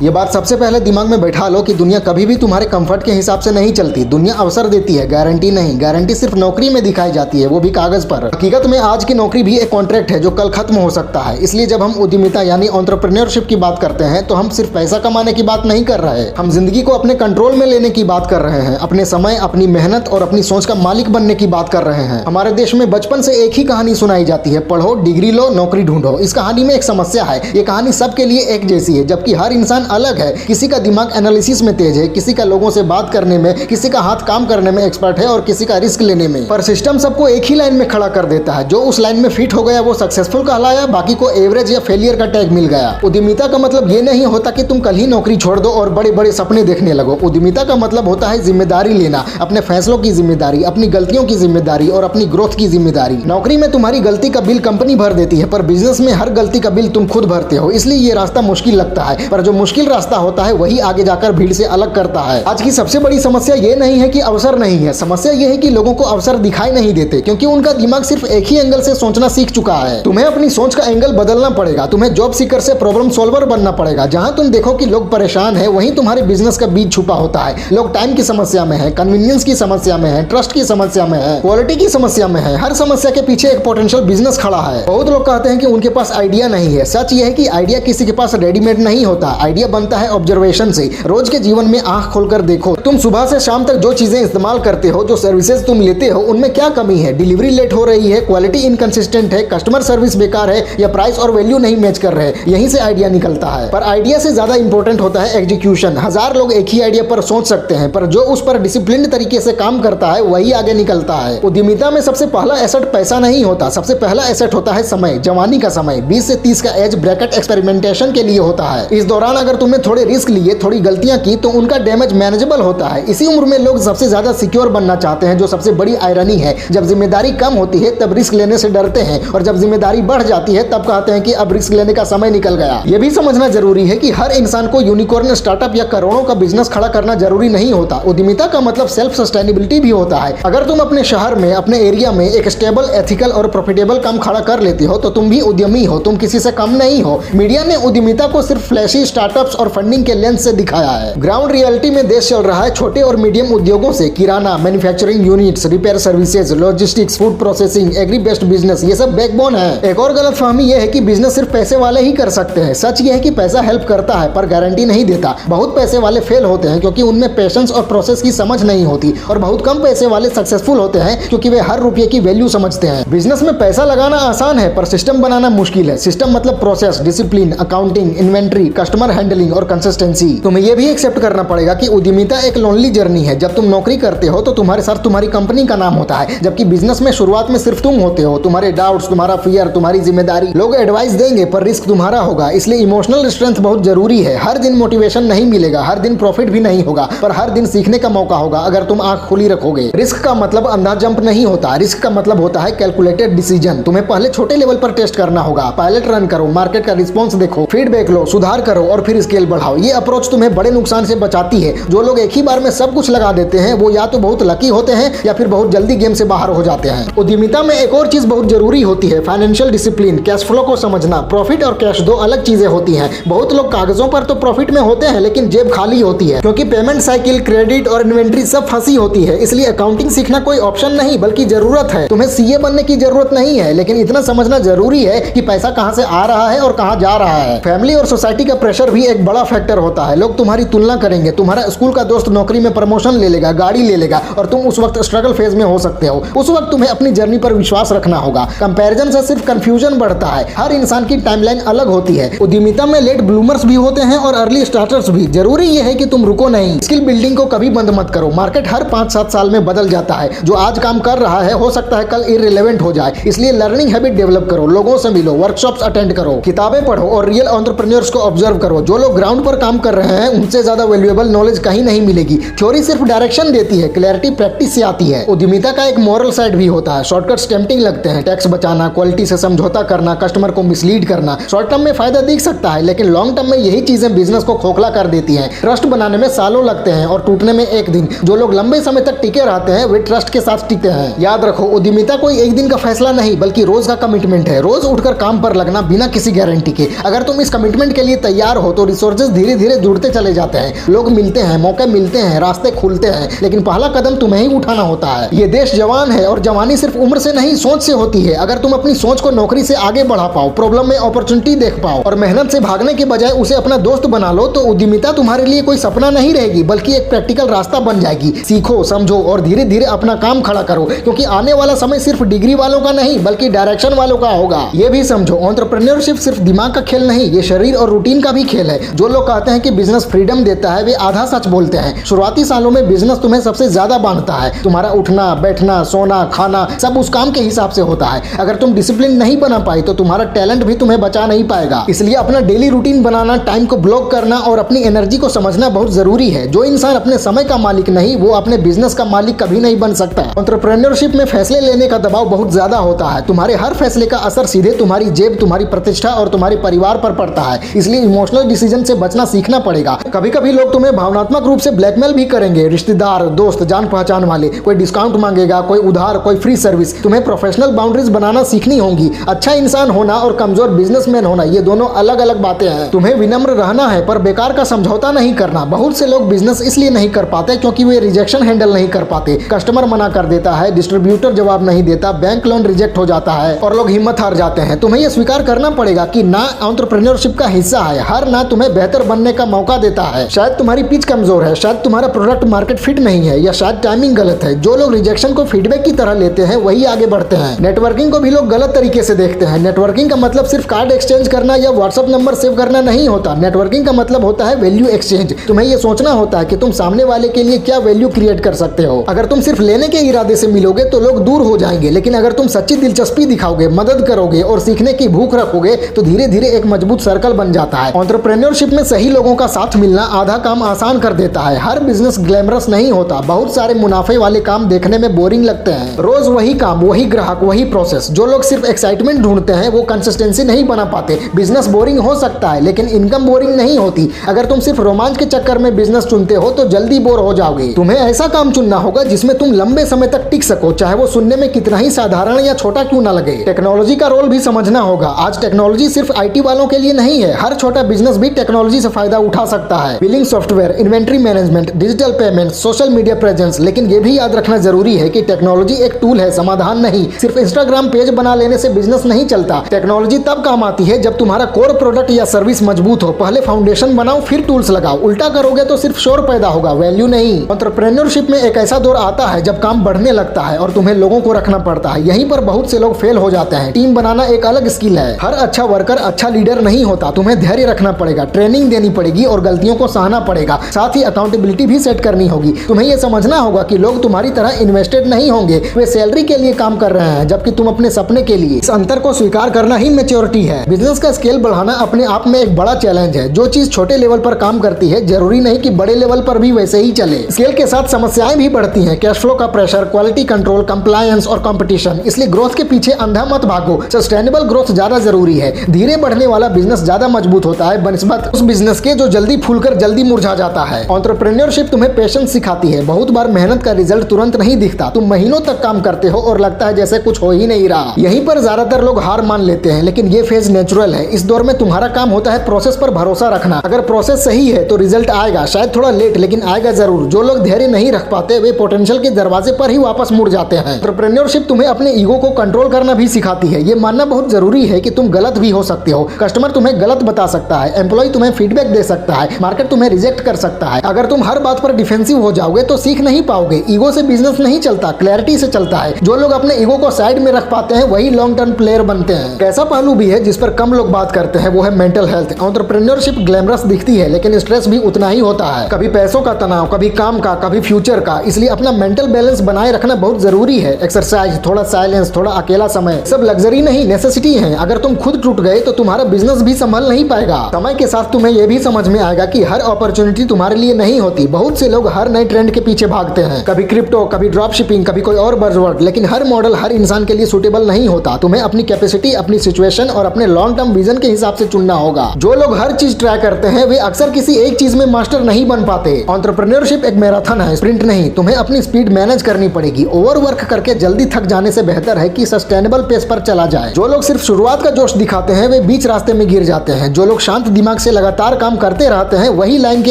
ये बात सबसे पहले दिमाग में बैठा लो कि दुनिया कभी भी तुम्हारे कंफर्ट के हिसाब से नहीं चलती। दुनिया अवसर देती है, गारंटी नहीं। गारंटी सिर्फ नौकरी में दिखाई जाती है, वो भी कागज पर। हकीकत में आज की नौकरी भी एक कॉन्ट्रैक्ट है जो कल खत्म हो सकता है। इसलिए जब हम उद्यमिता यानी एंटरप्रेन्योरशिप की बात करते हैं तो हम सिर्फ पैसा कमाने की बात नहीं कर रहे, हम जिंदगी को अपने कंट्रोल में लेने की बात कर रहे हैं। अपने समय, अपनी मेहनत और अपनी सोच का मालिक बनने की बात कर रहे हैं। हमारे देश में बचपन से एक ही कहानी सुनाई जाती है, पढ़ो, डिग्री लो, नौकरी ढूंढो। इस कहानी में एक समस्या है, ये कहानी सबके लिए एक जैसी है, जबकि हर इंसान अलग है। किसी का दिमाग एनालिसिस में तेज है, किसी का लोगों से बात करने में, किसी का हाथ काम करने में एक्सपर्ट है और किसी का रिस्क लेने में। पर सिस्टम सबको एक ही लाइन में खड़ा कर देता है। जो उस लाइन में फिट हो गया वो सक्सेसफुल कहलाया, बाकी को एवरेज या फेलियर का टैग मिल गया। उद्यमिता का मतलब ये नहीं होता कि तुम कल ही नौकरी छोड़ दो और बड़े बड़े सपने देखने लगो। उद्यमिता का मतलब होता है जिम्मेदारी लेना, अपने फैसलों की जिम्मेदारी, अपनी गलतियों की जिम्मेदारी और अपनी ग्रोथ की जिम्मेदारी। नौकरी में तुम्हारी गलती का बिल कंपनी भर देती है, पर बिजनेस में हर गलती का बिल तुम खुद भरते हो। इसलिए ये रास्ता मुश्किल लगता है, पर जो मुश्किल रास्ता होता है वही आगे जाकर भीड़ से अलग करता है। आज की सबसे बड़ी समस्या ये नहीं है कि अवसर नहीं है, समस्या ये है कि लोगों को अवसर दिखाई नहीं देते, क्योंकि उनका दिमाग सिर्फ एक ही एंगल से सोचना सीख चुका है। तुम्हें अपनी सोच का एंगल बदलना पड़ेगा। तुम्हें जॉब सीकर से प्रॉब्लम सॉल्वर बनना पड़ेगा। जहां तुम देखो कि लोग परेशान है, वहीं तुम्हारे बिजनेस का बीज छुपा होता है। लोग टाइम की समस्या में है, कन्वीनियंस की समस्या में है, ट्रस्ट की समस्या में है, क्वालिटी की समस्या में है। हर समस्या के पीछे एक पोटेंशियल बिजनेस खड़ा है। बहुत लोग कहते हैं कि उनके पास आइडिया नहीं है। सच ये है कि आइडिया किसी के पास रेडीमेड नहीं होता। आइडिया बनता है ऑब्जर्वेशन से। रोज के जीवन में आंख खोलकर देखो, तुम सुबह से शाम तक जो चीजें इस्तेमाल करते हो, जो सर्विसेज तुम लेते हो, उनमें क्या कमी है? डिलीवरी लेट हो रही है, क्वालिटी इनकंसिस्टेंट है, कस्टमर सर्विस बेकार है, या प्राइस और वैल्यू नहीं मैच कर रहे। यहीं से आइडिया निकलता है। पर आइडिया से ज्यादा इंपॉर्टेंट होता है एग्जीक्यूशन। हजार लोग एक ही आइडिया पर सोच सकते हैं, पर जो उस पर डिसिप्लिन तरीके से काम करता है वही आगे निकलता है। उद्यमिता में सबसे पहला एसेट पैसा नहीं होता, सबसे पहला एसेट होता है समय, जवानी का समय। 20 से 30 का एज ब्रैकेट एक्सपेरिमेंटेशन के लिए होता है। इस दौरान अगर तुमने थोड़े रिस्क लिए, थोड़ी गलतियां की, तो उनका डैमेज मैनेजेबल होता है। इसी उम्र में लोग सबसे ज्यादा सिक्योर बनना चाहते हैं, जो सबसे बड़ी आयरनी है। जब जिम्मेदारी कम होती है तब रिस्क लेने से डरते हैं, और जब जिम्मेदारी बढ़ जाती है तब कहते हैं कि अब रिस्क लेने का समय निकल गया। यह भी समझना जरूरी है कि हर इंसान को यूनिकॉर्न स्टार्टअप या करोड़ों का बिजनेस खड़ा करना जरूरी नहीं होता। उद्यमिता का मतलब सेल्फ सस्टेनेबिलिटी भी होता है। अगर तुम अपने शहर में, अपने एरिया में एक स्टेबल, एथिकल और प्रॉफिटेबल काम खड़ा कर लेते हो तो तुम भी उद्यमी हो, तुम किसी से कम नहीं हो। मीडिया ने उद्यमिता को सिर्फ फ्लैशी स्टार्टअप्स और फंडिंग के लेंस से दिखाया है। ग्राउंड रियलिटी में देश चल रहा है छोटे और मीडियम उद्योगों से। Kirana, manufacturing units, repair services, logistics, food processing, agri based business, ये सब बैकबोन है। एक और गलतफहमी यह है कि बिजनेस सिर्फ पैसे वाले ही कर सकते हैं। सच ये है कि पैसा हेल्प करता है पर गारंटी नहीं देता। बहुत पैसे वाले फेल होते हैं क्योंकि उनमें पेशेंस और प्रोसेस की समझ नहीं होती, और बहुत कम पैसे वाले सक्सेसफुल होते हैं क्योंकि वे हर रुपये की वैल्यू समझते हैं। बिजनेस में पैसा लगाना आसान है पर सिस्टम बनाना मुश्किल है। सिस्टम मतलब process, discipline, accounting, inventory, customer handling और कंसिस्टेंसी। तुम्हें यह भी एक्सेप्ट करना पड़ेगा कि उद्यमिता एक लोनली जर्नी है। जब तुम नौकरी करते हो तो तुम्हारे साथ तुम्हारी कंपनी का नाम होता है, जबकि बिजनेस में शुरुआत में सिर्फ तुम होते हो। तुम्हारे डाउट्स, तुम्हारा फियर, तुम्हारी जिम्मेदारी। लोग एडवाइस देंगे पर रिस्क तुम्हारा होगा, इसलिए इमोशनल स्ट्रेंथ बहुत जरूरी है। हर दिन मोटिवेशन नहीं मिलेगा, हर दिन प्रॉफिट भी नहीं होगा, पर हर दिन सीखने का मौका होगा अगर तुम आंख खुली रखोगे। रिस्क का मतलब अंधा जंप नहीं होता, रिस्क का मतलब होता है कैलकुलेटेड डिसीजन। तुम्हें पहले छोटे लेवल पर टेस्ट करना होगा, पायलट रन करो, मार्केट का रिस्पॉन्स देखो, फीडबैक लो, सुधार करो और फिर स्केल बढ़ाओ। ये अप्रोच तुम्हें बड़े नुकसान से बचाती है। जो लोग एक ही बार में सब कुछ लगा देते हैं वो या तो बहुत लकी होते हैं या फिर बहुत जल्दी गेम से बाहर हो जाते हैं। उद्यमिता में एक और चीज बहुत जरूरी होती है, फाइनेंशियल डिसिप्लिन, कैश फ्लो को समझना। प्रॉफिट और कैश दो अलग चीजें होती हैं। बहुत लोग कागजों पर तो प्रॉफिट में होते हैं लेकिन जेब खाली होती है, क्योंकि पेमेंट साइकिल, क्रेडिट और इन्वेंट्री सब फंसी होती है। इसलिए अकाउंटिंग सीखना कोई ऑप्शन नहीं बल्कि जरूरत है। तुम्हें सीए बनने की जरूरत नहीं है, लेकिन इतना समझना जरूरी है कि पैसा कहां से आ रहा है और कहां जा रहा है। फैमिली और सोसाइटी का प्रेशर भी एक बड़ा फैक्टर होता है। लोग तुम्हारी तुलना करेंगे। तुम्हारा स्कूल का दोस्त नौकरी में प्रमोशन ले लेगा, गाड़ी ले लेगा, और तुम उस वक्त स्ट्रगल फेज में हो सकते हो। उस वक्त तुम्हें अपनी जर्नी पर विश्वास रखना होगा। कंपैरिजन से सिर्फ कंफ्यूजन बढ़ता है। हर इंसान की टाइमलाइन अलग होती है। उद्यमिता में लेट ब्लूमर्स भी होते हैं और अर्ली स्टार्टर्स भी। जरूरी यह है कि तुम रुको नहीं। स्किल बिल्डिंग को कभी बंद मत करो। मार्केट हर 5-7 साल में बदल जाता है। जो आज काम कर रहा है हो सकता है कल इररिलेवेंट हो जाए। इसलिए लर्निंग हैबिट डेवलप करो, लोगों से मिलो, वर्कशॉप्स अटेंड करो, किताबें पढ़ो और रियल एंटरप्रेन्योर्स को ऑब्जर्व करो। जो लोग ग्राउंड पर काम कर रहे हैं उनसे ज्यादा वैल्यूएबल नॉलेज कहीं नहीं मिलेगी। थ्योरी सिर्फ डायरेक्शन देती है, क्लैरिटी प्रैक्टिस से आती है। उद्यमिता का एक मॉरल साइड भी होता है। शॉर्टकट्स टेम्पटिंग लगते हैं, टैक्स बचाना, क्वालिटी से समझौता करना, कस्टमर को मिसलीड करना। शॉर्ट टर्म में फायदा दिख सकता है लेकिन लॉन्ग टर्म में यही चीजें बिजनेस को खोखला कर देती हैं। ट्रस्ट बनाने में सालों लगते हैं और टूटने में एक दिन। जो लोग लंबे समय तक टिके रहते हैं वे ट्रस्ट के साथ टिकते हैं। याद रखो, उद्यमिता कोई एक दिन का फैसला नहीं बल्कि रोज का कमिटमेंट है। रोज उठकर काम पर लगना बिना किसी गारंटी के। अगर तुम इस कमिटमेंट के लिए तैयार हो तो रिसोर्सेज धीरे धीरे जुड़ते चले जाते हैं, लोग मिलते हैं, मौके मिलते हैं, रास्ते खुलते हैं, लेकिन पहला कदम तुम्हें ही उठाना होता है। ये देश जवान है और जवानी सिर्फ उम्र से नहीं सोच से होती है। अगर तुम अपनी सोच को नौकरी से आगे बढ़ा पाओ, प्रॉब्लम में अपॉर्चुनिटी देख पाओ और मेहनत से भागने के बजाय उसे अपना दोस्त बना लो, तो उद्यमिता तुम्हारे लिए कोई सपना नहीं रहेगी बल्कि एक प्रैक्टिकल रास्ता बन जाएगी। सीखो, समझो और धीरे धीरे अपना काम खड़ा करो, क्योंकि आने वाला समय सिर्फ डिग्री वालों का नहीं बल्कि डायरेक्शन वालों का होगा। ये भी समझो, एंटरप्रेन्योरशिप सिर्फ दिमाग का खेल नहीं, ये शरीर और रूटीन का भी खेल है। जो लोग कहते हैं कि बिजनेस फ्रीडम देता है, वे आधा सच बोलते हैं। शुरुआती सालों में बिजनेस तुम्हें सबसे ज्यादा बांधता है। तुम्हारा उठना, बैठना, सोना, खाना सब उस काम के हिसाब से होता है। अगर तुम डिसिप्लिन नहीं बना पाई तो तुम्हारा टैलेंट भी तुम्हें बचा नहीं पाएगा। इसलिए अपना डेली रूटीन बनाना, टाइम को ब्लॉक करना और अपनी एनर्जी को समझना बहुत जरूरी है। जो इंसान अपने समय का मालिक नहीं, वो अपने बिजनेस का मालिक कभी नहीं बन सकता। एंटरप्रेन्योरशिप में फैसले लेने का दबाव बहुत ज्यादा होता है। तुम्हारे हर फैसले का असर सीधे तुम्हारी जेब, तुम्हारी प्रतिष्ठा और तुम्हारे परिवार पर पड़ता है। इसलिए इमोशनल डिसीजन से बचना सीखना पड़ेगा। कभी कभी लोग तुम्हें भावनात्मक रूप से ब्लैकमेल भी करेंगे, रिश्तेदार, दोस्त, जान पहचान वाले। कोई डिस्काउंट मांगेगा, कोई उधार, कोई फ्री सर्विस। तुम्हें प्रोफेशनल बाउंड्रीज बनाना सीखनी होंगी। अच्छा इंसान होना और कमजोर बिजनेसमैन होना, ये दोनों अलग अलग बातें हैं। तुम्हें विनम्र रहना है पर बेकार का समझौता नहीं करना। बहुत से लोग बिजनेस इसलिए नहीं कर पाते क्योंकि वे रिजेक्शन हैंडल नहीं कर पाते। कस्टमर मना कर देता है, डिस्ट्रीब्यूटर जवाब नहीं देता, बैंक लोन रिजेक्ट हो जाता है और लोग हिम्मत हार जाते हैं। तुम्हें यह स्वीकार करना पड़ेगा कि ना एंटरप्रेन्योरशिप का हिस्सा है। हर ना तुम्हें बेहतर बनने का मौका देता है। शायद तुम्हारी पिच कमजोर है, शायद तुम्हारा प्रोडक्ट मार्केट फिट नहीं है, या शायद टाइमिंग गलत है। जो लोग रिजेक्शन को फीडबैक की तरह लेते हैं वही आगे बढ़ते हैं। नेटवर्किंग को भी लोग गलत तरीके से देखते हैं। नेटवर्किंग का मतलब सिर्फ कार्ड एक्सचेंज करना या व्हाट्सएप नंबर सेव करना नहीं होता। नेटवर्किंग का मतलब होता है वैल्यू एक्सचेंज। तुम्हें यह सोचना होता है कि तुम सामने वाले के लिए क्या वैल्यू क्रिएट कर सकते हो। अगर तुम सिर्फ लेने के इरादे से मिलोगे तो लोग दूर हो जाएंगे, लेकिन अगर तुम सच्ची दिलचस्पी दिखाओगे, मदद करोगे और सीखने की भूख रखोगे तो धीरे धीरे एक मजबूत सर्कल बन जाता है। एंटरप्रेन्योरशिप में सही लोगों का साथ मिलना आधा काम आसान कर देता है। हर बिजनेस ग्लैमरस नहीं होता। बहुत सारे मुनाफे वाले काम देखने में बोरिंग लगते हैं। रोज वही काम, वही ग्राहक, वही प्रोसेस। जो लोग सिर्फ एक्साइटमेंट ढूंढते हैं वो कंसिस्टेंसी नहीं बना पाते। बिजनेस बोरिंग हो सकता है लेकिन इनकम बोरिंग नहीं होती। अगर तुम सिर्फ रोमांच के चक्कर में बिजनेस चुनते हो तो जल्दी बोर हो जाओगे। तुम्हें ऐसा काम चुनना होगा जिसमें तुम लंबे समय तक टिक सको, चाहे वो सुनने में कितना ही साधारण या छोटा क्यों ना लगे। टेक्नोलॉजी का रोल भी समझना होगा। आज टेक्नोलॉजी सिर्फ आईटी वालों के लिए नहीं है। हर छोटा बिजनेस भी टेक्नोलॉजी से फायदा उठा सकता है। Billing software, inventory management, digital payment, social media presence. लेकिन ये भी याद रखना जरूरी है कि टेक्नोलॉजी एक टूल है, समाधान नहीं। सिर्फ इंस्टाग्राम पेज बना लेने से बिजनेस नहीं चलता। टेक्नोलॉजी तब काम आती है जब तुम्हारा कोर प्रोडक्ट या सर्विस मजबूत हो। पहले फाउंडेशन बनाओ फिर टूल्स लगाओ। उल्टा करोगे तो सिर्फ शोर पैदा होगा, वैल्यू नहीं। एंटरप्रेन्योरशिप में एक ऐसा दौर आता है जब काम बढ़ने लगता है और तुम्हें लोगों को रखना पड़ता है। यहीं पर बहुत से लोग फेल हो जाते हैं। टीम बनाना एक अलग स्किल है। हर अच्छा वर्कर अच्छा लीडर नहीं होता। तुम्हें धैर्य रखना पड़ेगा, ट्रेनिंग देनी पड़ेगी और गलतियों को सहना पड़ेगा। साथ ही अकाउंटेबिलिटी भी सेट करनी होगी। तुम्हें यह समझना होगा कि लोग तुम्हारी तरह इन्वेस्टेड नहीं होंगे। वे सैलरी के लिए काम कर रहे हैं जबकि तुम अपने सपने के लिए। इस अंतर को स्वीकार करना ही मैच्योरिटी है। बिजनेस का स्केल बढ़ाना अपने आप में एक बड़ा चैलेंज है। जो चीज छोटे लेवल पर काम करती है जरूरी नहीं कि बड़े लेवल पर भी वैसे ही चले। स्केल के साथ समस्याएं भी बढ़ती हैं। कैश फ्लो का प्रेशर, क्वालिटी कंट्रोल, कंप्लायंस और कंपटीशन। इसलिए ग्रोथ के पीछे अंधा मत भागो। सस्टेनेबल ग्रोथ ज्यादा जरूरी है। धीरे बढ़ने वाला बिजनेस ज्यादा मजबूत होता है बनिस्बत उस बिजनेस के जो जल्दी फूलकर जल्दी मुरझा जाता है। एंटरप्रेन्योरशिप तुम्हें पेशेंस सिखाती है। बहुत बार मेहनत का रिजल्ट तुरंत नहीं दिखता। तुम महीनों तक काम करते हो और लगता है जैसे कुछ हो ही नहीं रहा। यहीं पर ज्यादातर लोग हार मान लेते हैं, लेकिन ये फेज नेचुरल है। इस दौर में तुम्हारा काम होता है प्रोसेस पर भरोसा रखना। अगर प्रोसेस सही है तो रिजल्ट आएगा, शायद थोड़ा लेट लेकिन आएगा जरूर। जो लोग धैर्य नहीं रख पाते वे पोटेंशियल के दरवाजे पर ही वापस मुड़ जाते हैं। एंटरप्रेन्योरशिप तुम्हें अपने ईगो को कंट्रोल करना भी सिखाती है। ये मानना बहुत जरूरी है कि तुम गलत भी हो सकते हो। कस्टमर तुम्हें गलत बता सकता है, एम्प्लॉय तुम्हें फीडबैक दे सकता है, मार्केट तुम्हें रिजेक्ट कर सकता है। अगर तुम हर बात पर डिफेंसिव हो जाओगे तो सीख नहीं पाओगे। ईगो से बिजनेस नहीं चलता, क्लैरिटी से चलता है। जो लोग अपने ईगो को साइड में रख पाते हैं वही लॉन्ग टर्म प्लेयर बनते हैं। कैसा पहलू भी है जिस पर कम लोग बात करते हैं, वो है मेंटल हेल्थ। एंटरप्रेन्योरशिप ग्लैमरस दिखती है लेकिन स्ट्रेस भी उतना ही होता है। कभी पैसों का तनाव, कभी काम का, कभी फ्यूचर का। इसलिए अपना मेंटल बैलेंस बनाए रखना बहुत जरूरी है। एक्सरसाइज, थोड़ा साइलेंस, थोड़ा अकेला समय, सब लग्जरी नहीं नेसेसिटी है। अगर तुम खुद टूट गए तो तुम्हारा बिजनेस भी संभल नहीं पाएगा। समय के साथ तुम्हें यह भी समझ में आएगा कि हर अपॉर्चुनिटी तुम्हारे लिए नहीं होती। बहुत से लोग हर नए ट्रेंड के पीछे भागते हैं, कभी क्रिप्टो, कभी ड्रॉप शिपिंग, कभी कोई और बज़वर्ड। लेकिन हर मॉडल हर इंसान के लिए सूटेबल नहीं होता। तुम्हें अपनी कैपेसिटी, अपनी सिचुएशन और अपने लॉन्ग टर्म विजन के हिसाब से चुनना होगा। जो लोग हर चीज ट्राई करते हैं वे अक्सर किसी एक चीज में मास्टर नहीं बन पाते। एंटरप्रेन्योरशिप एक मैराथन है, स्प्रिंट नहीं। तुम्हें अपनी स्पीड मैनेज करनी पड़ेगी। ओवरवर्क करके जल्दी थक जाने से बेहतर है कि सस्टेनेबल पेस पर चला जाए। जो लोग सिर्फ शुरुआत का जोश दिखाते हैं वे बीच रास्ते में गिर जाते हैं। जो लोग शांत दिमाग दिमाग से लगातार काम करते रहते हैं वही लाइन के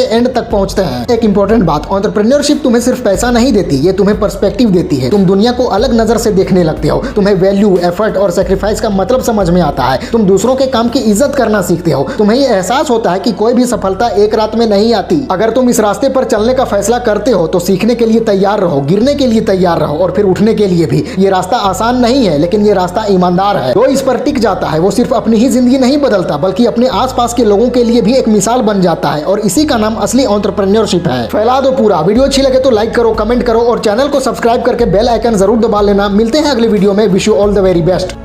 एंड तक पहुंचते हैं। एक इंपॉर्टेंट बात, एंटरप्रेन्योरशिप तुम्हें सिर्फ पैसा नहीं देती, ये तुम्हें पर्सपेक्टिव देती है। तुम दुनिया को अलग नजर से देखने लगते हो, तुम्हें वैल्यू, एफर्ट और सेक्रीफाइस का मतलब समझ में आता है, तुम दूसरों के काम की इज्जत करना सीखते हो, तुम्हें ये एहसास होता है कि कोई भी सफलता एक रात में नहीं आती। अगर तुम इस रास्ते पर चलने का फैसला करते हो तो सीखने के लिए तैयार रहो, गिरने के लिए तैयार रहो और फिर उठने के लिए भी। ये रास्ता आसान नहीं है, लेकिन ये रास्ता ईमानदार है। जो इस पर टिक जाता है वो सिर्फ अपनी ही जिंदगी नहीं बदलता, बल्कि अपने आसपास के लोगों के लिए भी एक मिसाल बन जाता है। और इसी का नाम असली एंटरप्रेन्योरशिप है। फैला दो पूरा। वीडियो अच्छी लगे तो लाइक करो, कमेंट करो और चैनल को सब्सक्राइब करके बेल आइकन जरूर दबा लेना। मिलते हैं अगले वीडियो में। Wish you all the very best.